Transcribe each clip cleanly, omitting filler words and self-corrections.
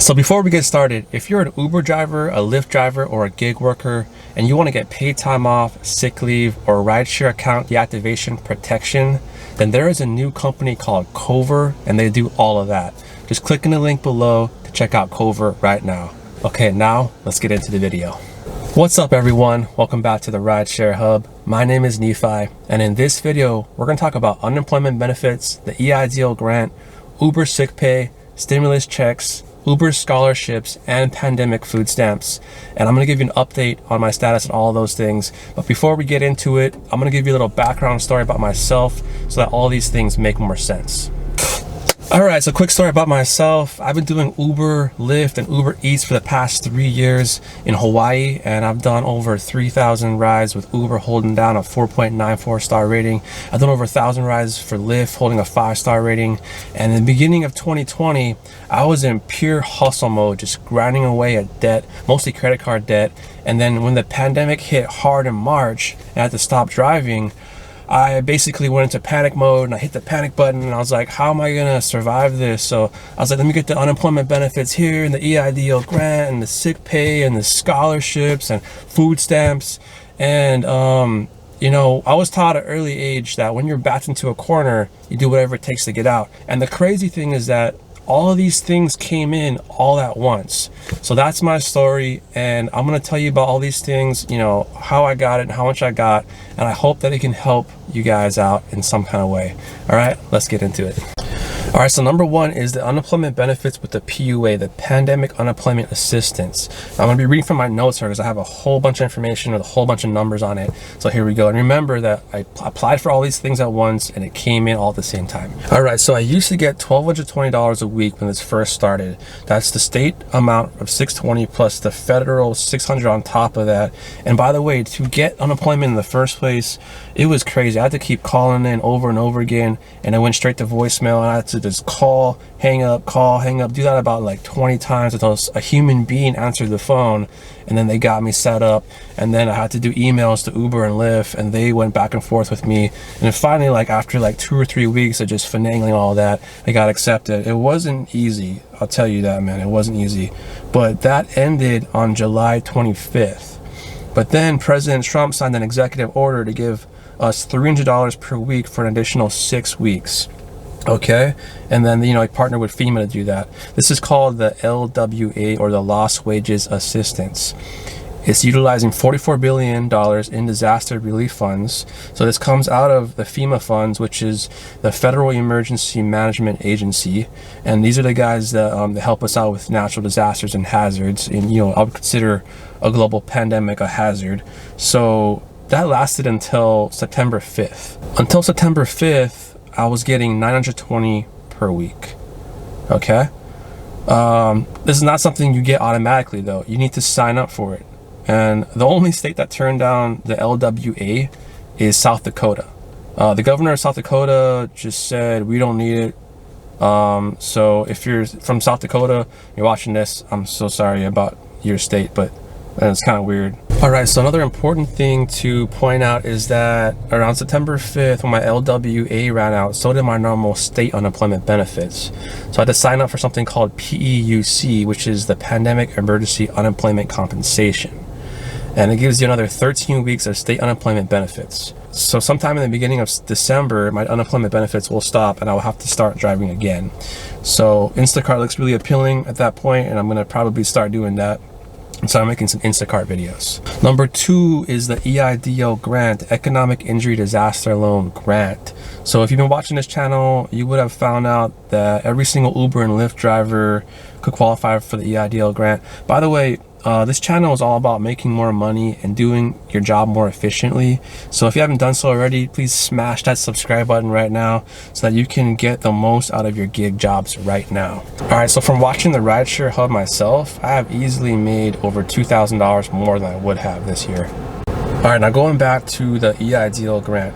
So before we get started, if you're an Uber driver, a Lyft driver, or a gig worker, and you want to get paid time off, sick leave, or rideshare account deactivation protection, then there is a new company called Cover, and they do all of that. Just click in the link below to check out Cover right now. Okay, now let's get into the video. What's up everyone? Welcome back to the Rideshare Hub. My name is Nephi, and in this video, we're going to talk about unemployment benefits, the EIDL grant, Uber sick pay, stimulus checks, Uber scholarships, and pandemic food stamps. And I'm going to give you an update on my status and all of those things. But before we get into it, I'm going to give you a little background story about myself so that all these things make more sense. All right, so quick story about myself. I've been doing Uber, Lyft, and Uber Eats for the past 3 years in Hawaii, and I've done over 3,000 rides with Uber holding down a 4.94 star rating. I've done over 1,000 rides for Lyft holding a 5-star rating. And in the beginning of 2020, I was in pure hustle mode, just grinding away at debt, mostly credit card debt. And then when the pandemic hit hard in March and I had to stop driving, I basically went into panic mode and I hit the panic button and I was like, how am I gonna survive this? So I was like, let me get the unemployment benefits here and the EIDL grant and the sick pay and the scholarships and food stamps. And you know, I was taught at an early age that when you're backed into a corner, you do whatever it takes to get out. And the crazy thing is that all of these things came in all at once. So that's my story, and I'm going to tell you about all these things, you know, how I got it and how much I got, and I hope that it can help you guys out in some kind of way. All right, let's get into it. All right, so number one is the unemployment benefits with the PUA, the Pandemic Unemployment Assistance. I'm going to be reading from my notes here because I have a whole bunch of information with a whole bunch of numbers on it. So here we go. And remember that I applied for all these things at once and it came in all at the same time. All right, so I used to get $1,220 a week when this first started. That's the state amount of $620 plus the federal $600 on top of that. And by the way, to get unemployment in the first place, it was crazy. I had to keep calling in over and over again, and I went straight to voicemail, and I had to just call, hang up, do that about like 20 times until a human being answered the phone, and then they got me set up. And then I had to do emails to Uber and Lyft, and they went back and forth with me. And then finally, like after like 2 or 3 weeks of just finagling all that, I got accepted. It wasn't easy, I'll tell you that, man. It wasn't easy. But that ended on July 25th. But then President Trump signed an executive order to give us $300 per week for an additional 6 weeks. Okay, and then, you know, I partnered with FEMA to do that. This is called the LWA, or the Lost Wages Assistance. It's utilizing $44 billion in disaster relief funds. So this comes out of the FEMA funds, which is the Federal Emergency Management Agency. And these are the guys that help us out with natural disasters and hazards. And, you know, I would consider a global pandemic a hazard. So that lasted until September 5th. Until September 5th, I was getting $920 per week. Okay, this is not something you get automatically though. You need to sign up for it, and the only state that turned down the LWA is South Dakota. The governor of South Dakota just said we don't need it. So if you're from South Dakota, you're watching this, I'm so sorry about your state, but it's kind of weird. All right, so another important thing to point out is that around September 5th, when my LWA ran out, so did my normal state unemployment benefits. So I had to sign up for something called PEUC, which is the Pandemic Emergency Unemployment Compensation. And it gives you another 13 weeks of state unemployment benefits. So sometime in the beginning of December, my unemployment benefits will stop and I will have to start driving again. So Instacart looks really appealing at that point, and I'm gonna probably start doing that. So I'm making some Instacart videos. Number two is the EIDL grant, Economic Injury Disaster Loan Grant. So if you've been watching this channel, you would have found out that every single Uber and Lyft driver could qualify for the EIDL grant. By the way, this channel is all about making more money and doing your job more efficiently. So if you haven't done so already, please smash that subscribe button right now so that you can get the most out of your gig jobs right now. All right, so from watching the Rideshare Hub myself, I have easily made over $2,000 more than I would have this year. All right, now going back to the EIDL grant.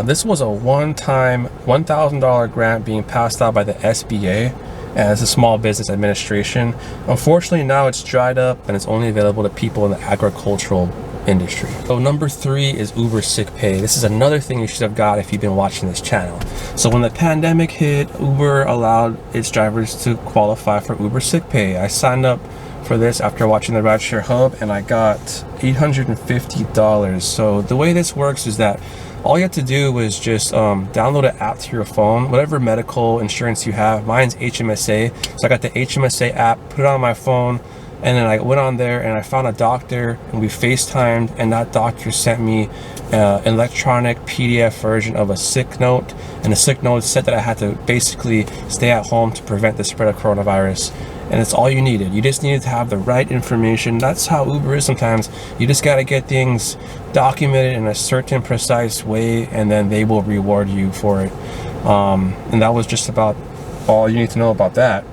This was a one-time $1,000 grant being passed out by the SBA, and it's a Small Business Administration. Unfortunately, now it's dried up and it's only available to people in the agricultural industry. So number 3 is Uber sick pay. This is another thing you should have got if you've been watching this channel. So when the pandemic hit, Uber allowed its drivers to qualify for Uber sick pay. I signed up for this after watching the Rideshare Hub, and I got $850. So the way this works is that all you have to do is just download an app to your phone, whatever medical insurance you have. Mine's HMSA, so I got the HMSA app, put it on my phone, and then I went on there and I found a doctor, and we FaceTimed, and that doctor sent me an electronic PDF version of a sick note, and the sick note said that I had to basically stay at home to prevent the spread of coronavirus. And it's all you needed. You just needed to have the right information. That's how Uber is sometimes. You just got to get things documented in a certain precise way, and then they will reward you for it. And that was just about all you need to know about that.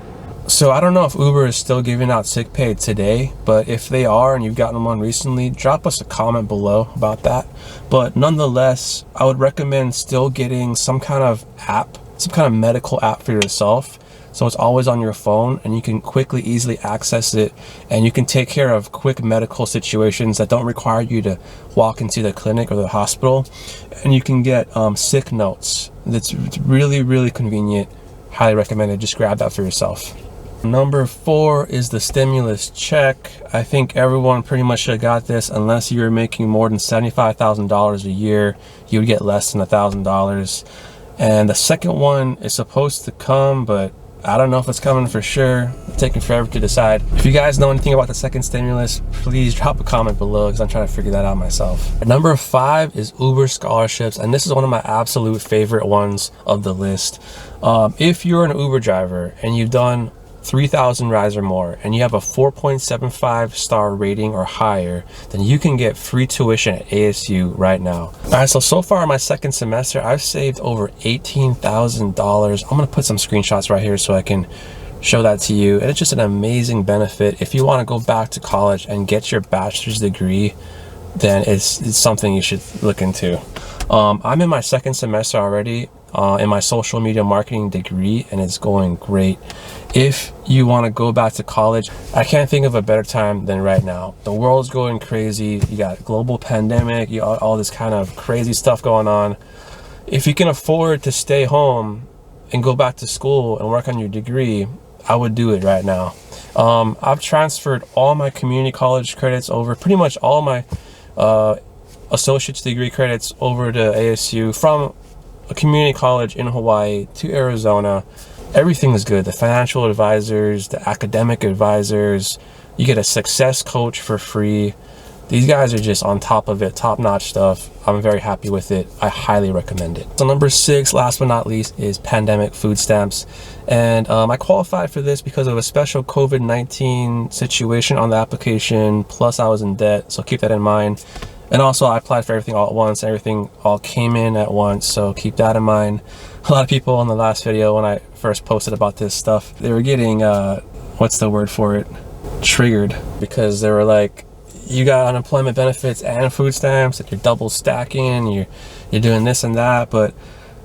So I don't know if Uber is still giving out sick pay today, but if they are and you've gotten one recently, drop us a comment below about that. But nonetheless, I would recommend still getting some kind of app, some kind of medical app for yourself. So it's always on your phone, and you can quickly, easily access it, and you can take care of quick medical situations that don't require you to walk into the clinic or the hospital. And you can get sick notes. It's really, really convenient. Highly recommended. Just grab that for yourself. Number 4 is the stimulus check. I think everyone pretty much should have got this. Unless you're making more than $75,000 a year, you would get less than $1,000. And the second one is supposed to come, but I don't know if it's coming for sure. It's taking forever to decide. If you guys know anything about the second stimulus, please drop a comment below, because I'm trying to figure that out myself. Number 5 is Uber scholarships, and this is one of my absolute favorite ones of the list. If you're an Uber driver and you've done 3,000 rides or more, and you have a 4.75 star rating or higher, then you can get free tuition at ASU right now. All right, so far in my second semester, I've saved over $18,000. I'm gonna put some screenshots right here so I can show that to you. And it's just an amazing benefit. If you wanna go back to college and get your bachelor's degree, then it's something you should look into. I'm in my second semester already in my social media marketing degree, and it's going great. If you want to go back to college, I can't think of a better time than right now. The world's going crazy. You got global pandemic, you got all this kind of crazy stuff going on. If you can afford to stay home and go back to school and work on your degree, I would do it right now. I've transferred all my community college credits over, pretty much all my associate's degree credits over to ASU from a community college in Hawaii to Arizona. Everything is good. The financial advisors, the academic advisors, you get a success coach for free. These guys are just on top of it, top-notch stuff. I'm very happy with it. I highly recommend it. So number 6, last but not least, is pandemic food stamps. And I qualified for this because of a special COVID-19 situation on the application, plus I was in debt, so keep that in mind. And also I applied for everything all at once, everything all came in at once, so keep that in mind. A lot of people in the last video when I first posted about this stuff, they were getting, what's the word for it? Triggered, because they were like, you got unemployment benefits and food stamps, and you're double stacking, you're doing this and that. But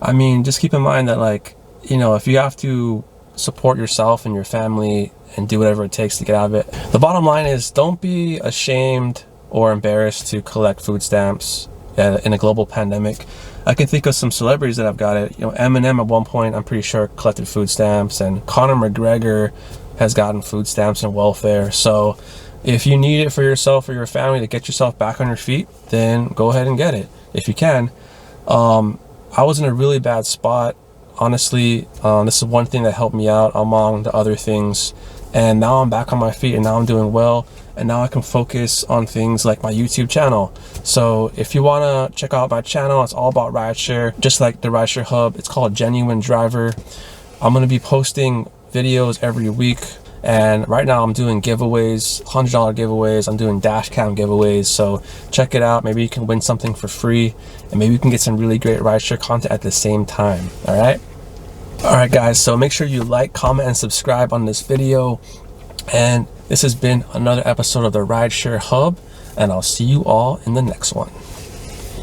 I mean, just keep in mind that, like, you know, if you have to support yourself and your family and do whatever it takes to get out of it, the bottom line is don't be ashamed or embarrassed to collect food stamps in a global pandemic. I can think of some celebrities that have got it. You know, Eminem at one point, I'm pretty sure, collected food stamps, and Conor McGregor has gotten food stamps and welfare. So if you need it for yourself or your family to get yourself back on your feet, then go ahead and get it if you can. I was in a really bad spot, honestly. This is one thing that helped me out among the other things, and now I'm back on my feet, and now I'm doing well, and now I can focus on things like my YouTube channel. So if you want to check out my channel, it's all about rideshare, just like the Rideshare Hub. It's called Genuine Driver. I'm going to be posting videos every week, and right now I'm doing giveaways, $100 giveaways. I'm doing dash cam giveaways, so check it out. Maybe you can win something for free, and maybe you can get some really great rideshare content at the same time. All right guys, so make sure you like, comment, and subscribe on this video. And this has been another episode of the Rideshare Hub, and I'll see you all in the next one.